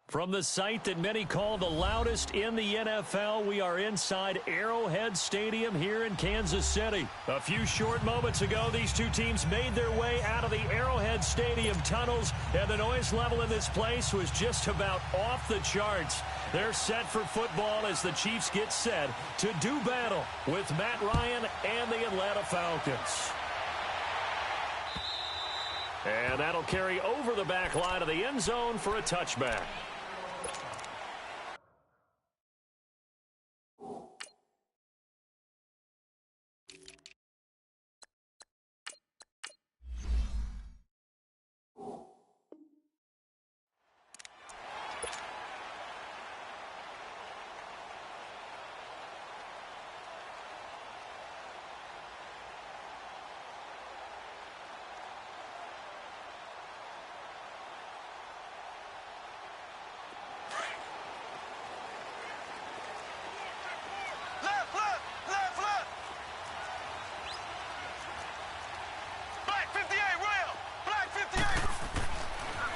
From the site that many call the loudest in the NFL, we are inside Arrowhead Stadium here in Kansas City. A few short moments ago, these two teams made their way out of the Arrowhead Stadium tunnels, and the noise level in this place was just about off the charts. They're set for football as the Chiefs get set to do battle with Matt Ryan and the Atlanta Falcons. And that'll carry over the back line of the end zone for a touchback.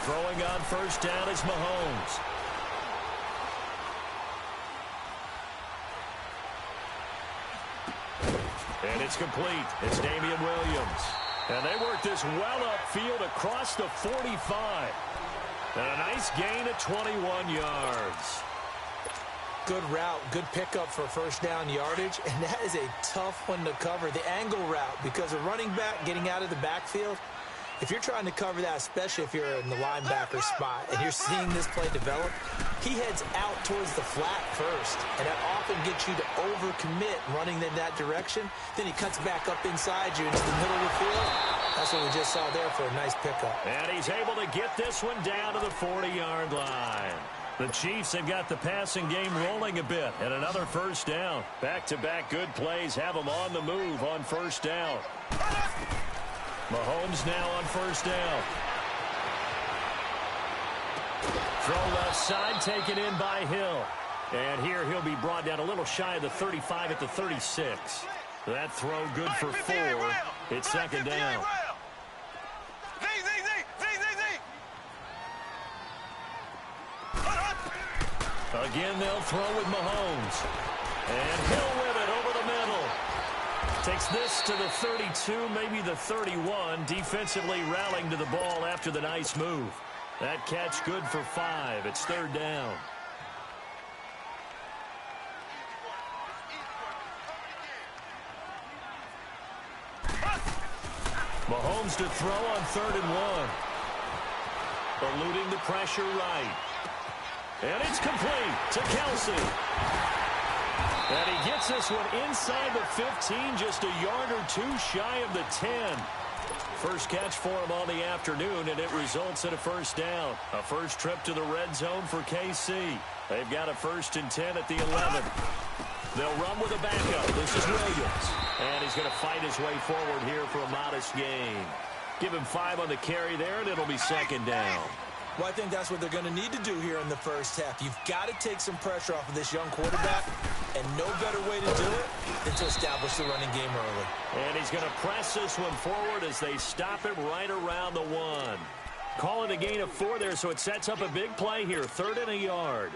Throwing on first down is Mahomes. And it's complete. It's Damian Williams. And they work this well upfield across the 45. And a nice gain of 21 yards. Good route, good pickup for first down yardage, and that is a tough one to cover, the angle route, because a running back getting out of the backfield, if you're trying to cover that, especially if you're in the linebacker spot and you're seeing this play develop, he heads out towards the flat first, and that often gets you to overcommit running in that direction. Then he cuts back up inside you into the middle of the field. That's what we just saw there for a nice pickup. And he's able to get this one down to the 40-yard line. The Chiefs have got the passing game rolling a bit, and another first down. Back-to-back good plays have them on the move on first down. Mahomes now on first down. Throw left side, taken in by Hill. And here he'll be brought down a little shy of the 35 at the 36. That throw good for 4. It's second down. Again, they'll throw with Mahomes. And Hill with it over the middle. Takes this to the 32, maybe the 31. Defensively rallying to the ball after the nice move. That catch good for 5. It's third down. Mahomes to throw on 3rd and 1. Eluding the pressure right. And it's complete to Kelsey. And he gets this one inside the 15, just a yard or two shy of the 10. First catch for him on the afternoon, and it results in a first down. A first trip to the red zone for KC. They've got a 1st and 10 at the 11. They'll run with a backup. This is Williams. And he's going to fight his way forward here for a modest gain. Give him 5 on the carry there, and it'll be second down. Well, I think that's what they're going to need to do here in the first half. You've got to take some pressure off of this young quarterback, and no better way to do it than to establish the running game early. And he's going to press this one forward as they stop him right around the 1. Call it a gain of 4 there, so it sets up a big play here, 3rd and a yard.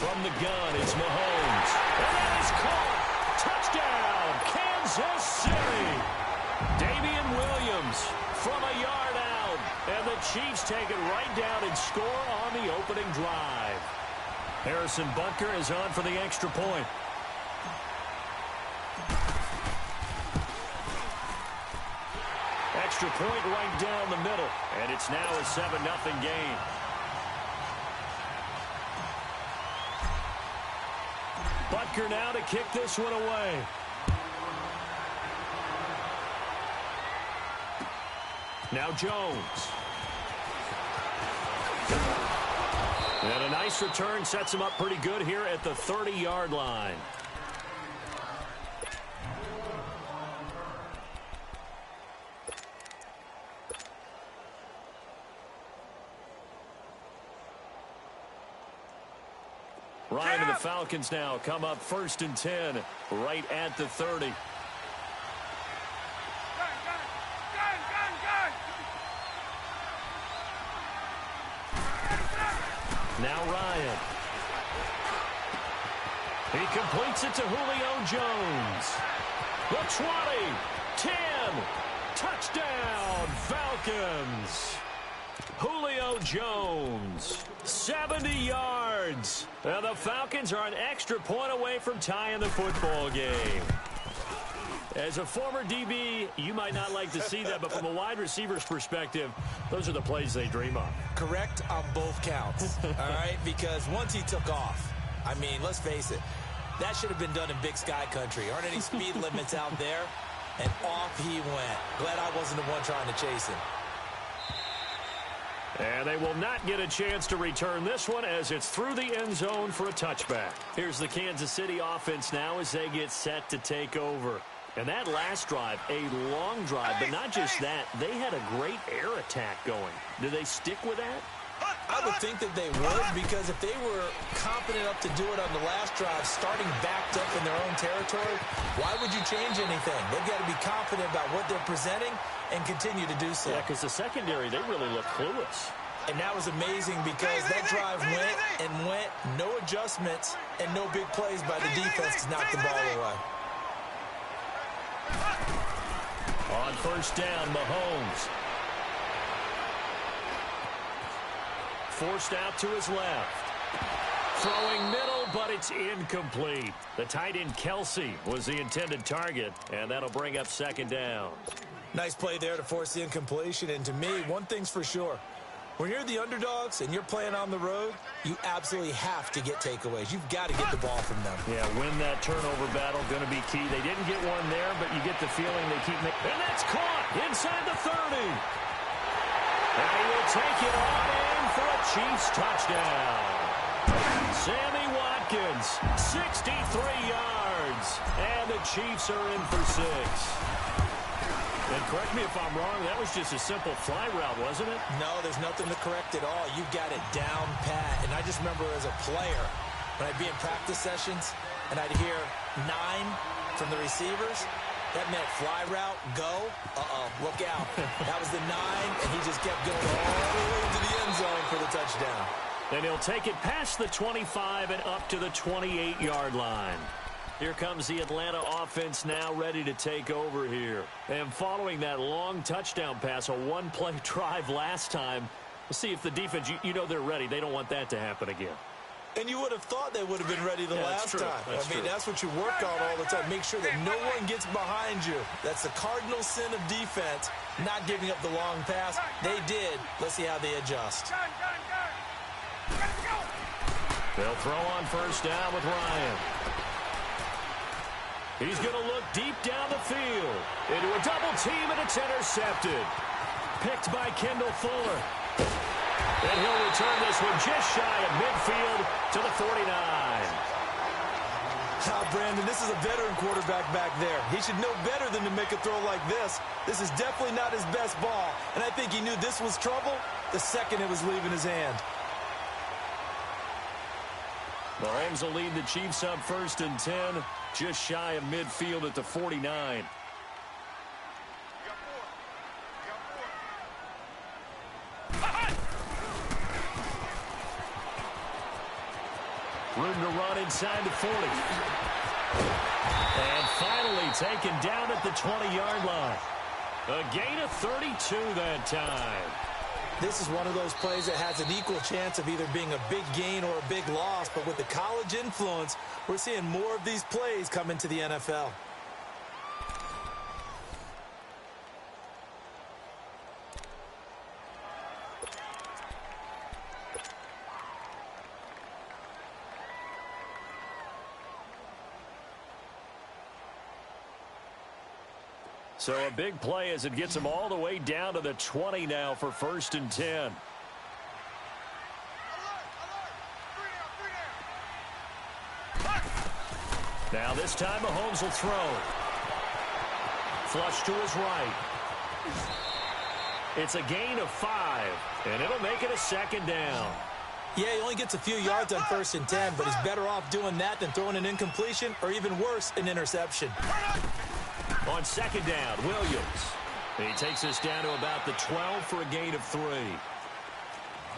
From the gun, it's Mahomes. And that is caught. Touchdown, Kansas City. Damian Williams from a yard out. And the Chiefs take it right down and score on the opening drive. Harrison Butker is on for the extra point. Extra point right down the middle. And it's now a 7-0 game. Butker now to kick this one away. Now Jones. And a nice return sets him up pretty good here at the 30-yard line. Ryan and the Falcons now come up 1st and 10 right at the 30. Now Ryan. He completes it to Julio Jones. The 20, 10, touchdown Falcons. Julio Jones, 70 yards. And the Falcons are an extra point away from tying the football game. As a former DB, you might not like to see that, but from a wide receiver's perspective, those are the plays they dream of. Correct on both counts, all right? Because once he took off, I mean, let's face it, that should have been done in Big Sky Country. Aren't any speed limits out there? And off he went. Glad I wasn't the one trying to chase him. And they will not get a chance to return this one as it's through the end zone for a touchback. Here's the Kansas City offense now as they get set to take over. And that last drive, a long drive, but not just that, they had a great air attack going. Do they stick with that? I would think that they would, because if they were confident enough to do it on the last drive, starting backed up in their own territory, why would you change anything? They've got to be confident about what they're presenting and continue to do so. Yeah, because the secondary, they really look clueless. And that was amazing because that drive went and went, no adjustments, and no big plays by the defense to knock the ball away. On 1st down, Mahomes. Forced out to his left. Throwing middle, but it's incomplete. The tight end, Kelsey, was the intended target, and that'll bring up 2nd down. Nice play there to force the incompletion, and to me, one thing's for sure. When you're the underdogs and you're playing on the road, you absolutely have to get takeaways. You've got to get the ball from them. Yeah, win that turnover battle, going to be key. They didn't get one there, but you get the feeling they keep making. And that's caught inside the 30. And he will take it on in for a Chiefs touchdown. Sammy Watkins, 63 yards. And the Chiefs are in for 6. And correct me if I'm wrong, that was just a simple fly route, wasn't it? No, there's nothing to correct at all. You've got it down pat. And I just remember as a player, when I'd be in practice sessions and I'd hear 9 from the receivers, that meant fly route, go, look out. That was the 9, and he just kept going all the way to the end zone for the touchdown. And he'll take it past the 25 and up to the 28-yard line. Here comes the Atlanta offense now ready to take over here. And following that long touchdown pass, a one-play drive last time, we'll see if the defense, you know they're ready. They don't want that to happen again. And you would have thought they would have been ready the last time. That's what you work on all the time. Make sure that no one gets behind you. That's the cardinal sin of defense, not giving up the long pass. They did. Let's see how they adjust. They'll throw on 1st down with Ryan. He's going to look deep down the field. Into a double team, and it's intercepted. Picked by Kendall Fuller. And he'll return this one just shy of midfield to the 49. Brandon, this is a veteran quarterback back there. He should know better than to make a throw like this. This is definitely not his best ball. And I think he knew this was trouble the second it was leaving his hand. Mahomes will lead the Chiefs up 1st and 10, just shy of midfield at the 49. Room to run inside the 40. And finally taken down at the 20-yard line. A gain of 32 that time. This is one of those plays that has an equal chance of either being a big gain or a big loss. But with the college influence, we're seeing more of these plays come into the NFL. So a big play as it gets them all the way down to the 20 now for 1st and 10. Now this time Mahomes will throw. Flush to his right. It's a gain of 5, and it'll make it a 2nd down. Yeah, he only gets a few yards on 1st and 10, but he's better off doing that than throwing an incompletion or even worse, an interception. On 2nd down, Williams. He takes us down to about the 12 for a gain of 3.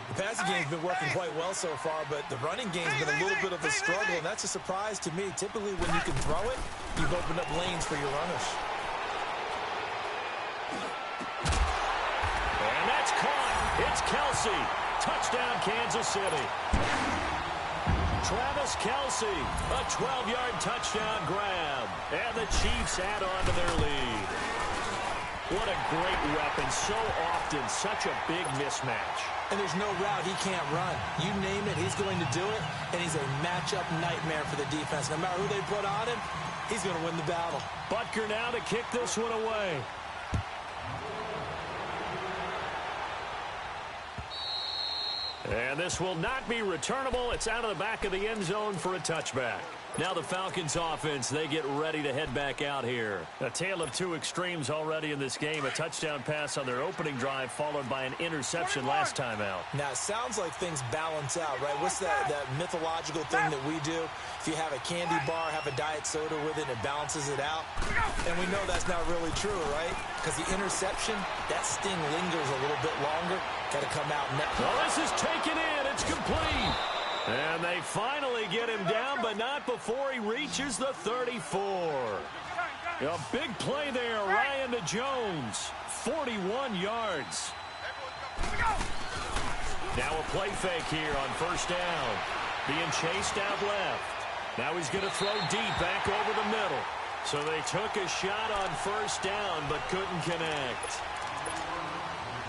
The passing game's been working quite well so far, but the running game's been a little bit of a struggle, and that's a surprise to me. Typically, when you can throw it, you've opened up lanes for your runners. And that's caught. It's Kelsey. Touchdown, Kansas City. Travis Kelsey, a 12-yard touchdown grab. And the Chiefs add on to their lead. What a great weapon. So often, such a big mismatch. And there's no route he can't run. You name it, he's going to do it, and he's a matchup nightmare for the defense. No matter who they put on him, he's going to win the battle. Butker now to kick this one away. And this will not be returnable. It's out of the back of the end zone for a touchback. Now the Falcons offense, they get ready to head back out here. A tale of two extremes already in this game. A touchdown pass on their opening drive followed by an interception last time out. Now, it sounds like things balance out, right? What's that mythological thing that we do? If you have a candy bar, have a diet soda with it, it balances it out. And we know that's not really true, right? Because the interception, that sting lingers a little bit longer. Got to come out net. Well, this is taken in. It's complete. And they finally get him down, but not before he reaches the 34. A big play there, Ryan to Jones. 41 yards. Now a play fake here on 1st down. Being chased out left. Now he's going to throw deep back over the middle. So they took a shot on 1st down, but couldn't connect.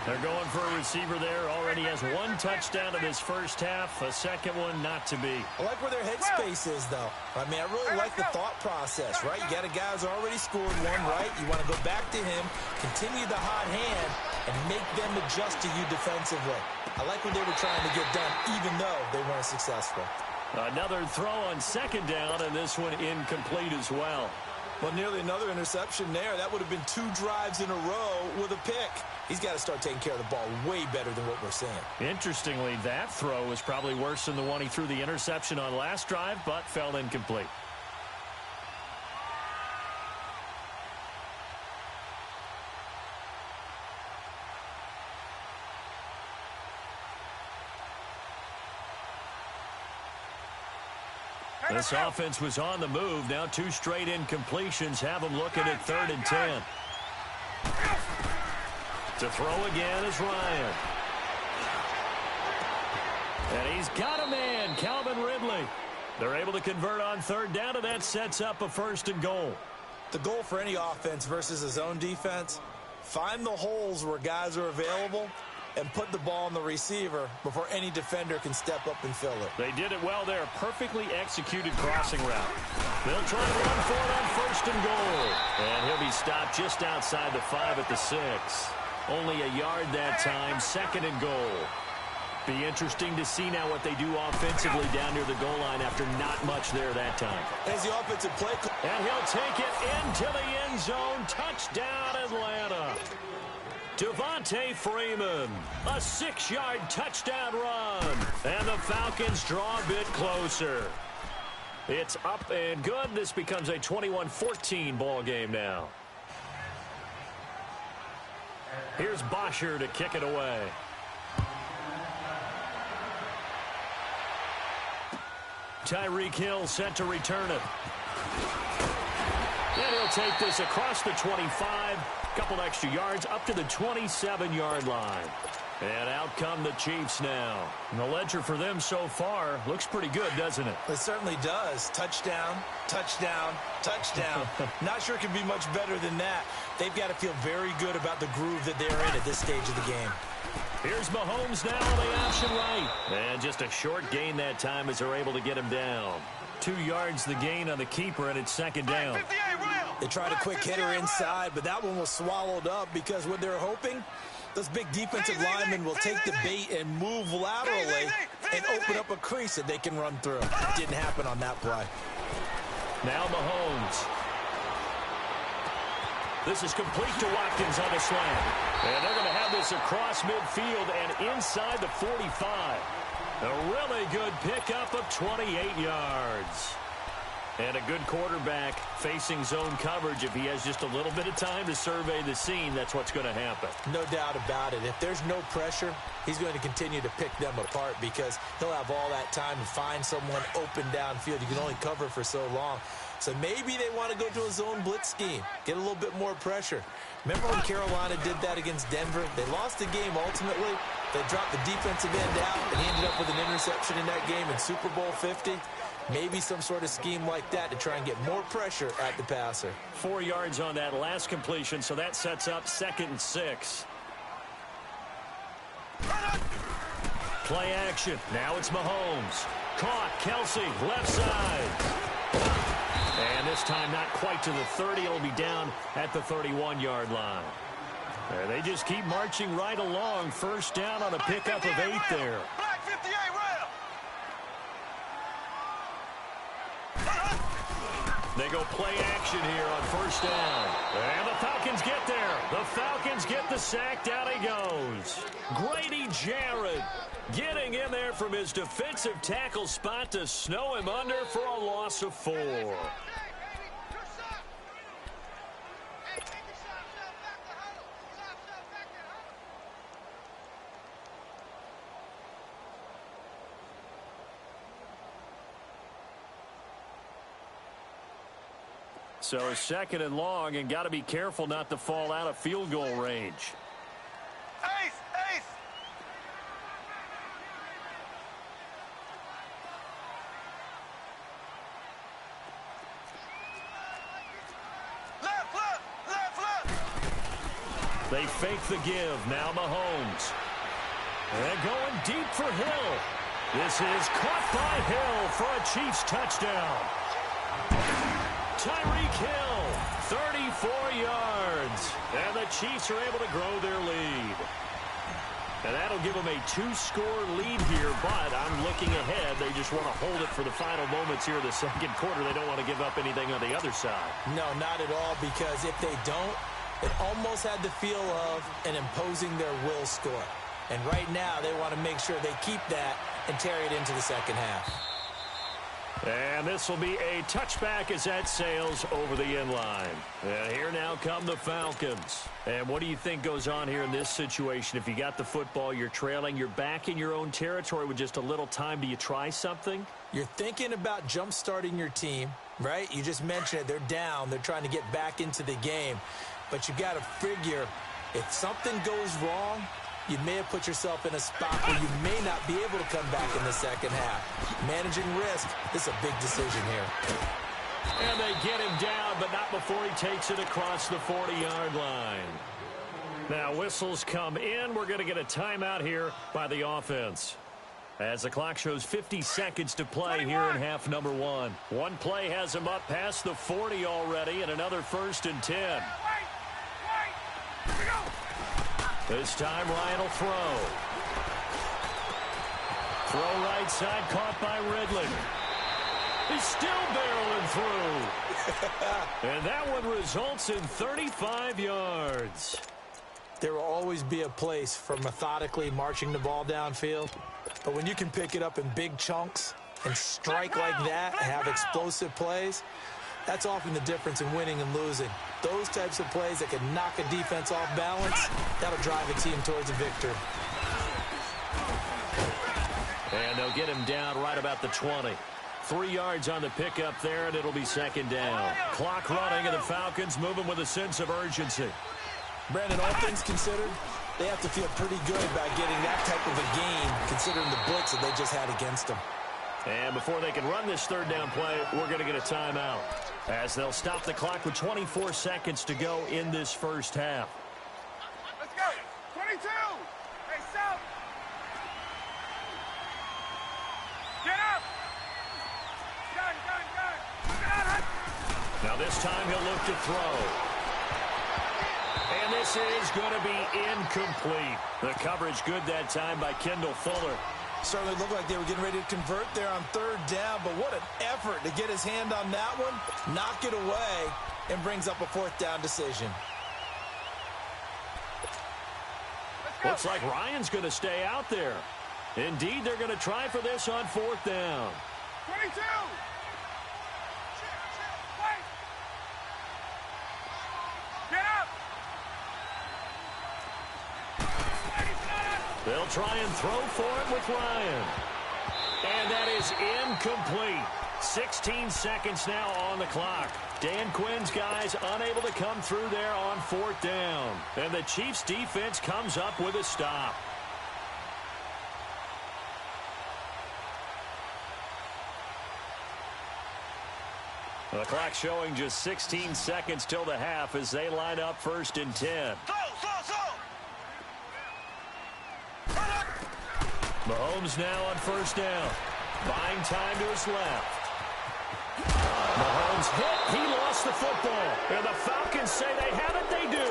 They're going for a receiver there. Already has 1 touchdown in his first half. A second one not to be. I like where their headspace is, though. I mean, I really like the thought process, right? You got a guy who's already scored one, right? You want to go back to him, continue the hot hand, and make them adjust to you defensively. I like what they were trying to get done, even though they weren't successful. Another throw on 2nd down, and this one incomplete as well. Well, nearly another interception there. That would have been 2 drives in a row with a pick. He's got to start taking care of the ball way better than what we're seeing. Interestingly, that throw was probably worse than the one he threw the interception on last drive, but fell incomplete. This offense was on the move. Now 2 straight incompletions have them looking at 3rd and 10. To throw again is Ryan. And he's got a man, Calvin Ridley. They're able to convert on 3rd down, and that sets up a 1st and goal. The goal for any offense versus a zone defense, find the holes where guys are available and put the ball on the receiver before any defender can step up and fill it. They did it well there. Perfectly executed crossing route. They'll try to run for it on 1st and goal. And he'll be stopped just outside the 5 at the 6. Only a yard that time. 2nd and goal. Be interesting to see now what they do offensively down near the goal line after not much there that time. As the offensive play. And he'll take it into the end zone. Touchdown, Atlanta. Devontae Freeman, a 6-yard touchdown run. And the Falcons draw a bit closer. It's up and good. This becomes a 21-14 ball game now. Here's Bosher to kick it away. Tyreek Hill set to return it. And he'll take this across the 25. Couple extra yards up to the 27-yard line. And out come the Chiefs now. And the ledger for them so far looks pretty good, doesn't it? It certainly does. Touchdown, touchdown, touchdown. Not sure it can be much better than that. They've got to feel very good about the groove that they're in at this stage of the game. Here's Mahomes now on the option right. And just a short gain that time as they're able to get him down. 2 yards the gain on the keeper, and it's 2nd down. They tried a quick hitter inside, but that one was swallowed up because what they're hoping, those big defensive linemen will take the bait and move laterally and open up a crease that they can run through. Didn't happen on that play. Now Mahomes. This is complete to Watkins on the slant. And they're going to have this across midfield and inside the 45. A really good pickup of 28 yards. And a good quarterback facing zone coverage. If he has just a little bit of time to survey the scene, that's what's going to happen. No doubt about it. If there's no pressure, he's going to continue to pick them apart because he'll have all that time to find someone open downfield. You can only cover for so long. So maybe they want to go to a zone blitz scheme, get a little bit more pressure. Remember when Carolina did that against Denver? They lost the game ultimately. They dropped the defensive end out, and he ended up with an interception in that game in Super Bowl 50. Maybe some sort of scheme like that to try and get more pressure at the passer. 4 yards on that last completion, so that sets up 2nd and 6. Play action. Now it's Mahomes. Caught. Kelsey, left side. And this time not quite to the 30. It'll be down at the 31-yard line. And they just keep marching right along. First down on a pickup of 8 there. They go play action here on first down. And the Falcons get there. The Falcons get the sack. Down he goes. Grady Jarrett getting in there from his defensive tackle spot to snow him under for a loss of 4. So 2nd and long, and got to be careful not to fall out of field goal range. Ace! Left! They fake the give. Now Mahomes. And going deep for Hill. This is caught by Hill for a Chiefs touchdown. Tyreek Hill, 34 yards. And the Chiefs are able to grow their lead. And that'll give them a 2-score lead here, but I'm looking ahead. They just want to hold it for the final moments here of the second quarter. They don't want to give up anything on the other side. No, not at all, because if they don't, it almost had the feel of an imposing their will score. And right now, they want to make sure they keep that and carry it into the second half. And this will be a touchback as that sails over the end line. And here now come the Falcons. And what do you think goes on here in this situation? If you got the football, you're trailing, you're back in your own territory with just a little time. Do you try something? You're thinking about jump-starting your team, right? You just mentioned it. They're down. They're trying to get back into the game. But you got to figure if something goes wrong, you may have put yourself in a spot where you may not be able to come back in the second half. Managing risk, this is a big decision here. And they get him down, but not before he takes it across the 40-yard line. Now whistles come in. We're going to get a timeout here by the offense. As the clock shows 50 seconds to play here in half number 1. One play has him up past the 40 already, and another 1st and 10. This time Ryan will throw. Throw right side, caught by Ridley. He's still barreling through. And that one results in 35 yards. There will always be a place for methodically marching the ball downfield. But when you can pick it up in big chunks and strike like that and have explosive plays, that's often the difference in winning and losing. Those types of plays that can knock a defense off balance, that'll drive a team towards a victory. And they'll get him down right about the 20. 3 yards on the pickup there, and it'll be 2nd down. Clock running, and the Falcons moving with a sense of urgency. Brandon, all things considered, they have to feel pretty good about getting that type of a game, considering the blitz that they just had against them. And before they can run this 3rd down play, we're going to get a timeout, as they'll stop the clock with 24 seconds to go in this first half. Let's go. 22. Hey, South. Get up. Gun. Now this time he'll look to throw. And this is going to be incomplete. The coverage good that time by Kendall Fuller. Certainly looked like they were getting ready to convert there on 3rd down, but what an effort to get his hand on that one, knock it away, and brings up a 4th down decision. Looks like Ryan's going to stay out there. Indeed, they're going to try for this on 4th down. 22. Wait. Get up. They'll try and throw for it with Ryan. And that is incomplete. 16 seconds now on the clock. Dan Quinn's guys unable to come through there on 4th down. And the Chiefs defense comes up with a stop. The clock showing just 16 seconds till the half as they line up 1st and 10. Mahomes now on 1st down. Buying time to his left. Mahomes hit. He lost the football. And the Falcons say they have it. They do.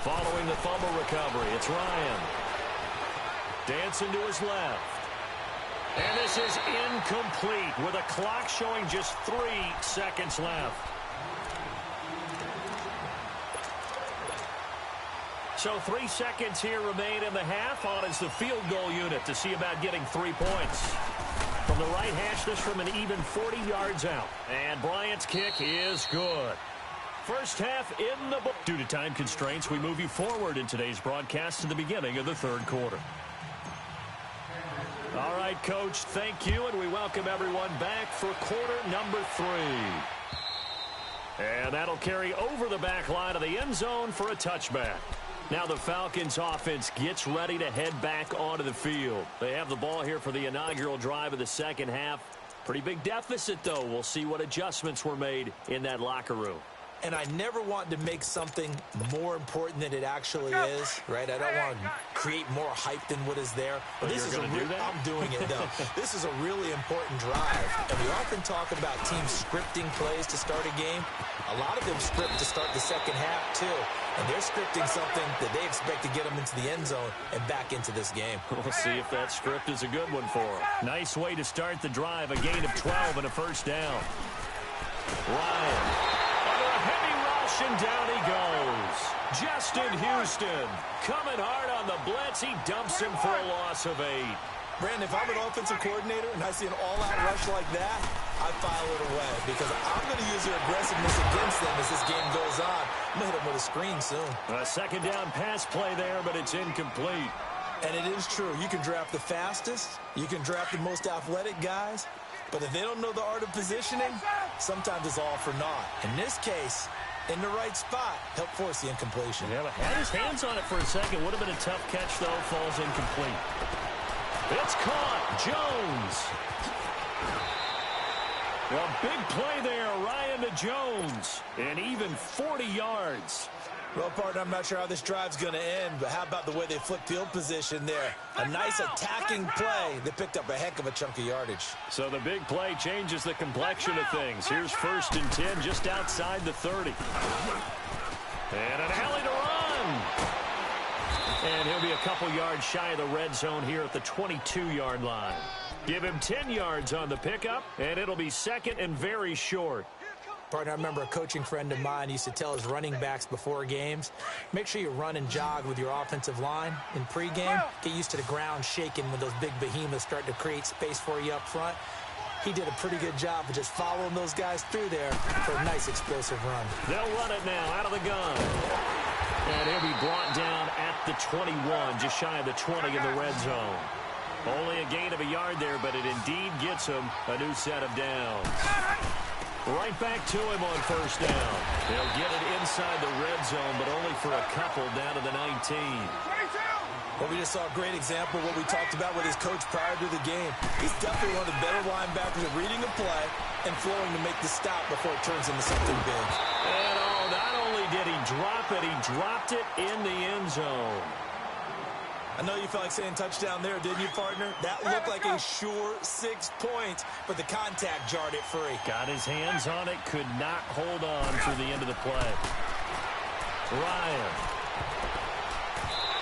Following the fumble recovery, it's Ryan. Dancing to his left. And this is incomplete with a clock showing just 3 seconds left. So 3 seconds here remain in the half. On is the field goal unit to see about getting 3 points. From the right hash, this from an even 40 yards out. And Bryant's kick is good. First half in the book. Due to time constraints, we move you forward in today's broadcast to the beginning of the 3rd quarter. All right, Coach, thank you, and we welcome everyone back for quarter number 3. And that'll carry over the back line of the end zone for a touchback. Now the Falcons offense gets ready to head back onto the field. They have the ball here for the inaugural drive of the second half. Pretty big deficit, though. We'll see what adjustments were made in that locker room. And I never want to make something more important than it actually is, right? I don't want to create more hype than what is there. But this is I'm doing it, though. This is a really important drive. And we often talk about teams scripting plays to start a game. A lot of them script to start the second half, too. And they're scripting something that they expect to get them into the end zone and back into this game. We'll see if that script is a good one for them. Nice way to start the drive. A gain of 12 and a first down. Ryan. And down he goes. Justin Houston coming hard on the blitz. He dumps him for a loss of 8. Brandon, if I'm an offensive coordinator and I see an all-out rush like that, I file it away because I'm going to use their aggressiveness against them as this game goes on. I'm going to hit them with a screen soon. A second down pass play there, but it's incomplete. And it is true. You can draft the fastest. You can draft the most athletic guys. But if they don't know the art of positioning, sometimes it's all for naught. In this case, in the right spot, help force the incompletion. Yeah, but had his hands on it for a second. Would have been a tough catch, though. Falls incomplete. It's caught. Jones. A big play there. Ryan to Jones. And even 40 yards. Well, partner, I'm not sure how this drive's going to end, but how about the way they flipped field position there? A nice attacking play. They picked up a heck of a chunk of yardage. So the big play changes the complexion of things. Here's 1st and 10 just outside the 30. And an alley to run. And he'll be a couple yards shy of the red zone here at the 22-yard line. Give him 10 yards on the pickup, and it'll be 2nd and very short. Partner, I remember a coaching friend of mine used to tell his running backs before games, make sure you run and jog with your offensive line in pregame. Get used to the ground shaking when those big behemoths start to create space for you up front. He did a pretty good job of just following those guys through there for a nice explosive run. They'll run it now out of the gun. And he'll be brought down at the 21, just shy of the 20 in the red zone. Only a gain of a yard there, but it indeed gets him a new set of downs. Right back to him on 1st down. They'll get it inside the red zone, but only for a couple down to the 19. Well, we just saw a great example of what we talked about with his coach prior to the game. He's definitely one of the better linebackers at reading a play and flowing to make the stop before it turns into something big. And not only did he drop it, he dropped it in the end zone. I know you felt like saying touchdown there, didn't you, partner? That looked like a sure 6 points, but the contact jarred it free. Got his hands on it, could not hold on through the end of the play. Ryan.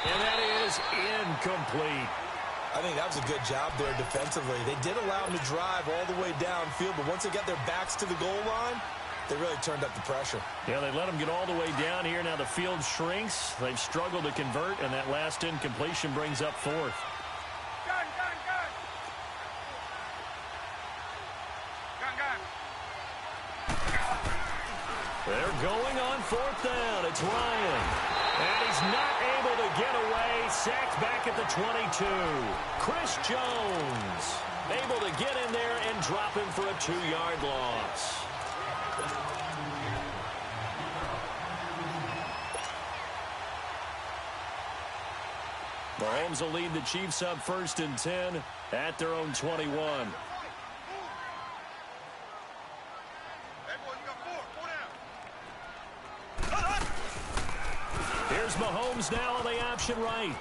And that is incomplete. I think that was a good job there defensively. They did allow him to drive all the way downfield, but once they got their backs to the goal line, they really turned up the pressure. Yeah, they let him get all the way down here. Now the field shrinks. They've struggled to convert, and that last incompletion brings up fourth. Gun, gun, gun. Gun, gun. They're going on fourth down. It's Ryan. And he's not able to get away. Sacked back at the 22. Chris Jones able to get in there and drop him for a 2-yard loss. Mahomes will lead the Chiefs up 1st and 10 at their own 21. Here's Mahomes now on the option right.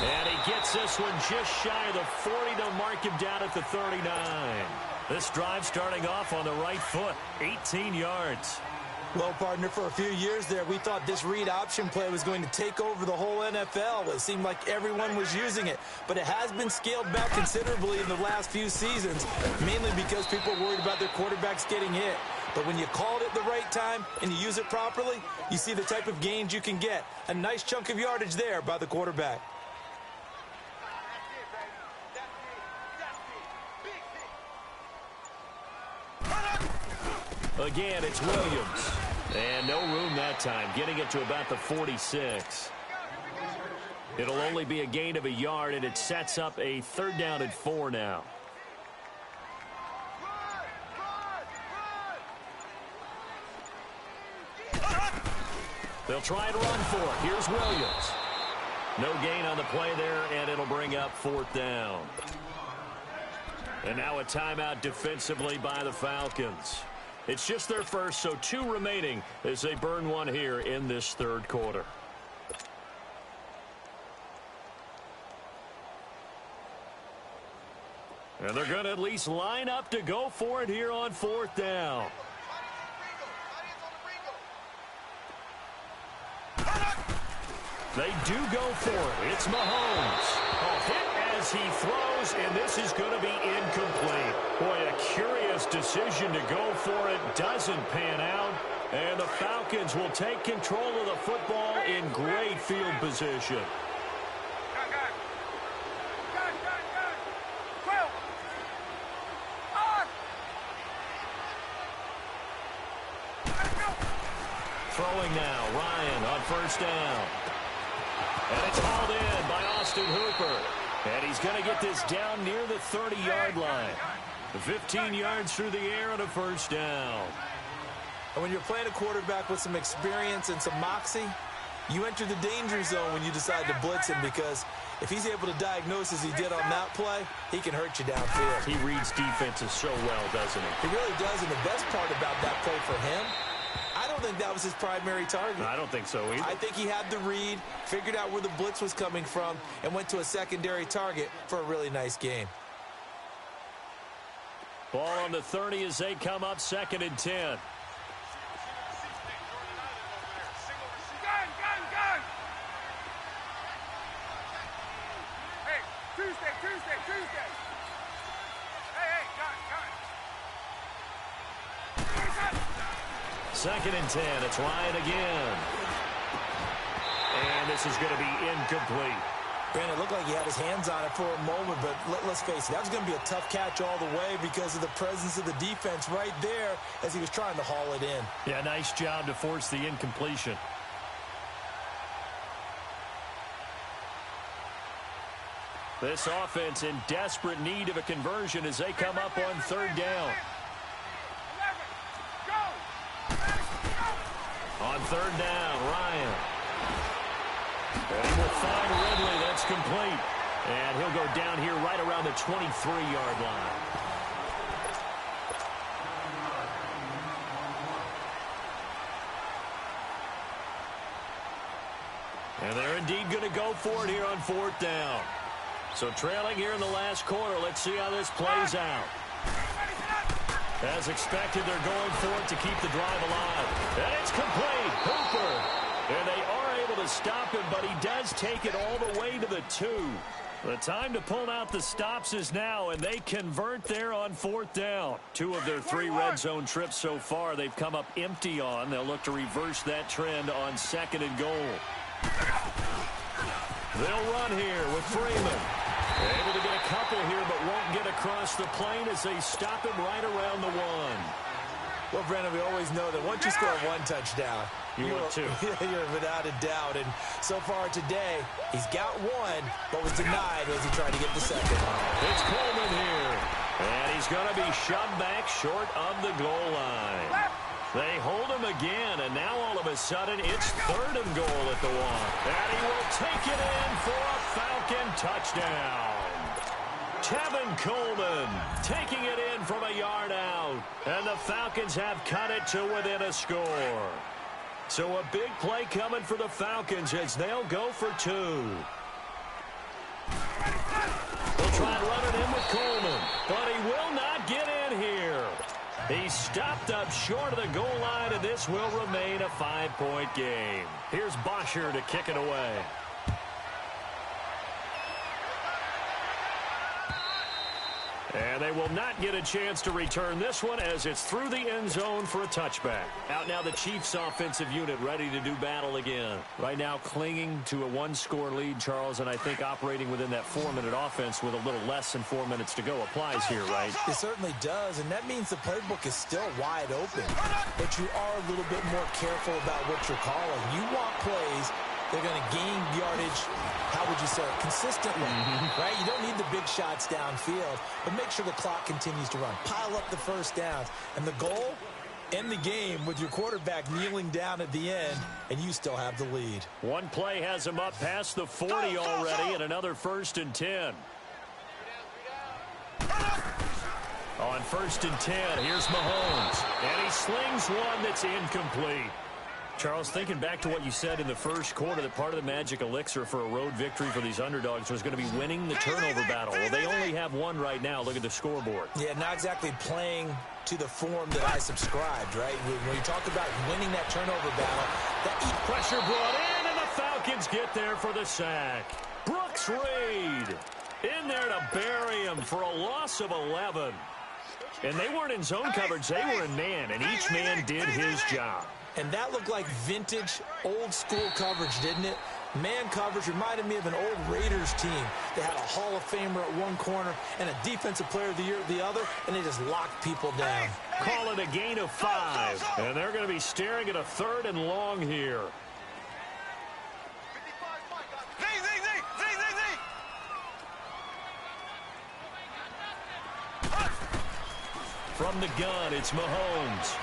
And he gets this one just shy of the 40 to mark him down at the 39. This drive starting off on the right foot, 18 yards. Well, partner, for a few years there, we thought this read option play was going to take over the whole NFL. It seemed like everyone was using it, but it has been scaled back considerably in the last few seasons, mainly because people are worried about their quarterbacks getting hit. But when you call it at the right time and you use it properly, you see the type of gains you can get. A nice chunk of yardage there by the quarterback. Again, it's Williams. And no room that time, getting it to about the 46. It'll only be a gain of a yard, and it sets up a 3rd down and 4 now. They'll try and run for it. Here's Williams. No gain on the play there, and it'll bring up 4th down. And now a timeout defensively by the Falcons. It's just their first, so 2 remaining as they burn one here in this 3rd quarter. And they're going to at least line up to go for it here on 4th down. They do go for it. It's Mahomes. A hit as he throws, and this is going to be incomplete. Boy, a curious decision to go for it. Doesn't pan out. And the Falcons will take control of the football in great field position. Gun, gun. Gun, gun, gun. 12. On. Let's go. Throwing now, Ryan on 1st down. And it's hauled in by Austin Hooper. And he's going to get this down near the 30-yard line. 15 yards through the air on a 1st down. And when you're playing a quarterback with some experience and some moxie, you enter the danger zone when you decide to blitz him, because if he's able to diagnose as he did on that play, he can hurt you downfield. He reads defenses so well, doesn't he? He really does, and the best part about that play for him, I don't think that was his primary target. I don't think so either. I think he had the read, figured out where the blitz was coming from, and went to a secondary target for a really nice game. Ball on the 30 as they come up 2nd and 10. Gun, gun, gun. Hey, Tuesday. Hey, gun. 2nd and 10. It's Ryan again. And this is going to be incomplete. Brandon, it looked like he had his hands on it for a moment, but let's face it, that was going to be a tough catch all the way because of the presence of the defense right there as he was trying to haul it in. Yeah, nice job to force the incompletion. This offense in desperate need of a conversion as they come up on 3rd down. 11. Go. On 3rd down, Ryan. And he will find Ridley. That's complete. And he'll go down here right around the 23-yard line. And they're indeed going to go for it here on 4th down. So trailing here in the last quarter. Let's see how this plays out. As expected, they're going for it to keep the drive alive. And it's complete. Hooper. And they are able to stop him, but he does take it all the way to the 2. The time to pull out the stops is now, and they convert there on 4th down. 2 of their 3 red zone trips so far they've come up empty on. They'll look to reverse that trend on 2nd and goal. They'll run here with Freeman. Able to get a couple here, but won't get across the plane as they stop him right around the 1. Well, Brandon, we always know that once you score 1 touchdown, you're without a doubt. And so far today, he's got 1, but was denied as he tried to get the 2nd. It's Coleman here. And he's going to be shoved back short of the goal line. They hold him again, and now all of a sudden it's 3rd and goal at the 1. And he will take it in for a Falcon touchdown. Tevin Coleman taking it in from a yard out. And the Falcons have cut it to within a score. So a big play coming for the Falcons as they'll go for 2. They'll try and run it in with Coleman, but he will not get in here. He's stopped up short of the goal line, and this will remain a 5-point game. Here's Bosher to kick it away. And they will not get a chance to return this one as it's through the end zone for a touchback. Out now the Chiefs offensive unit ready to do battle again. Right now clinging to a 1-score lead, Charles, and I think operating within that 4-minute offense with a little less than 4 minutes to go applies here, right? It certainly does, and that means the playbook is still wide open. But you are a little bit more careful about what you're calling. You want plays they're going to gain yardage, how would you say, consistently, right? You don't need the big shots downfield, but make sure the clock continues to run. Pile up the first downs. And the goal, end the game with your quarterback kneeling down at the end, and you still have the lead. One play has him up past the 40 already, and another 1st and 10. On 1st and 10, here's Mahomes, and he slings one that's incomplete. Charles, thinking back to what you said in the first quarter, that part of the magic elixir for a road victory for these underdogs was going to be winning the turnover battle. Well, they only have 1 right now. Look at the scoreboard. Yeah, not exactly playing to the form that I subscribed, right? When you talk about winning that turnover battle, that pressure brought in, and the Falcons get there for the sack. Brooks Reed in there to bury him for a loss of 11. And they weren't in zone coverage. They were in man, and each man did his job. And that looked like vintage, old-school coverage, didn't it? Man coverage reminded me of an old Raiders team. They had a Hall of Famer at one corner and a Defensive Player of the Year at the other, and they just locked people down. Call it a gain of 5. And they're going to be staring at a 3rd and long here. From the gun, it's Mahomes.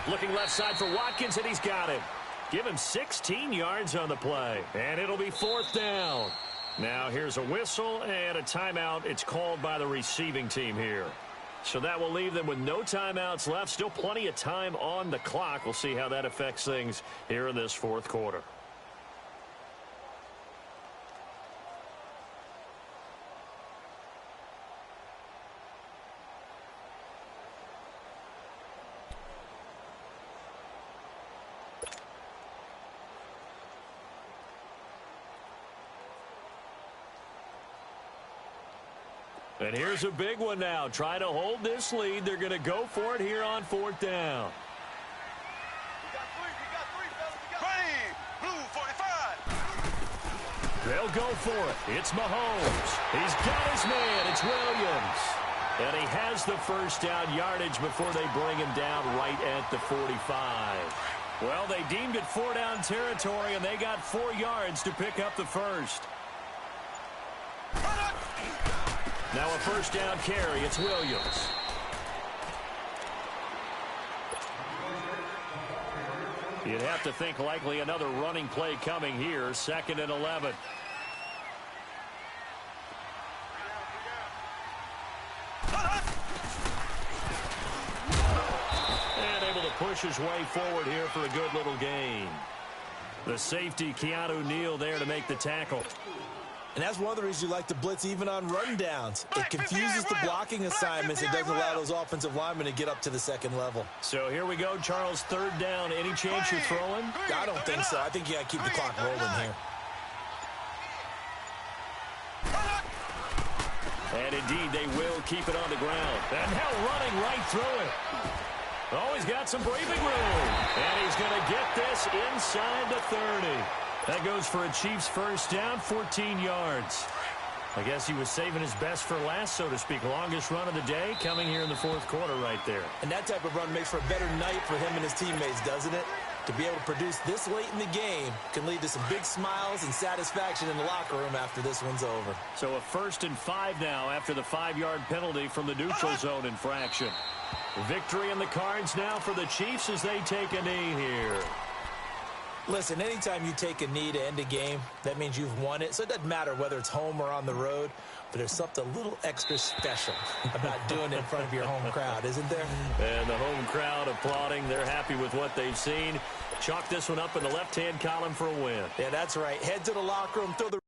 Looking left side for Watkins, and he's got him. Give him 16 yards on the play. And it'll be 4th down. Now here's a whistle and a timeout. It's called by the receiving team here. So that will leave them with no timeouts left. Still plenty of time on the clock. We'll see how that affects things here in this 4th quarter. And here's a big one now. Trying to hold this lead. They're going to go for it here on 4th down. Blue 45. They'll go for it. It's Mahomes. He's got his man. It's Williams. And he has the first down yardage before they bring him down right at the 45. Well, they deemed it 4-down territory, and they got 4 yards to pick up the first. Now a first down carry. It's Williams. You'd have to think likely another running play coming here. 2nd and 11. And able to push his way forward here for a good little gain. The safety, Keanu Neal, there to make the tackle. And that's one of the reasons you like to blitz even on rundowns. It confuses the blocking assignments. It doesn't allow those offensive linemen to get up to the second level. So here we go, Charles, third down. Any chance you're throwing? I don't think so. I think you got to keep the clock rolling here. And indeed, they will keep it on the ground. And now running right through it. Oh, he's got some breathing room. And he's going to get this inside the 30. That goes for a Chiefs first down, 14 yards. I guess he was saving his best for last, so to speak. Longest run of the day coming here in the fourth quarter right there. And that type of run makes for a better night for him and his teammates, doesn't it? To be able to produce this late in the game can lead to some big smiles and satisfaction in the locker room after this one's over. So a 1st and 5 now after the 5-yard penalty from the neutral zone infraction. Victory in the cards now for the Chiefs as they take a knee here. Listen, anytime you take a knee to end a game, that means you've won it. So it doesn't matter whether it's home or on the road, but there's something a little extra special about doing it in front of your home crowd, isn't there? And the home crowd applauding. They're happy with what they've seen. Chalk this one up in the left-hand column for a win. Yeah, that's right. Head to the locker room, throw the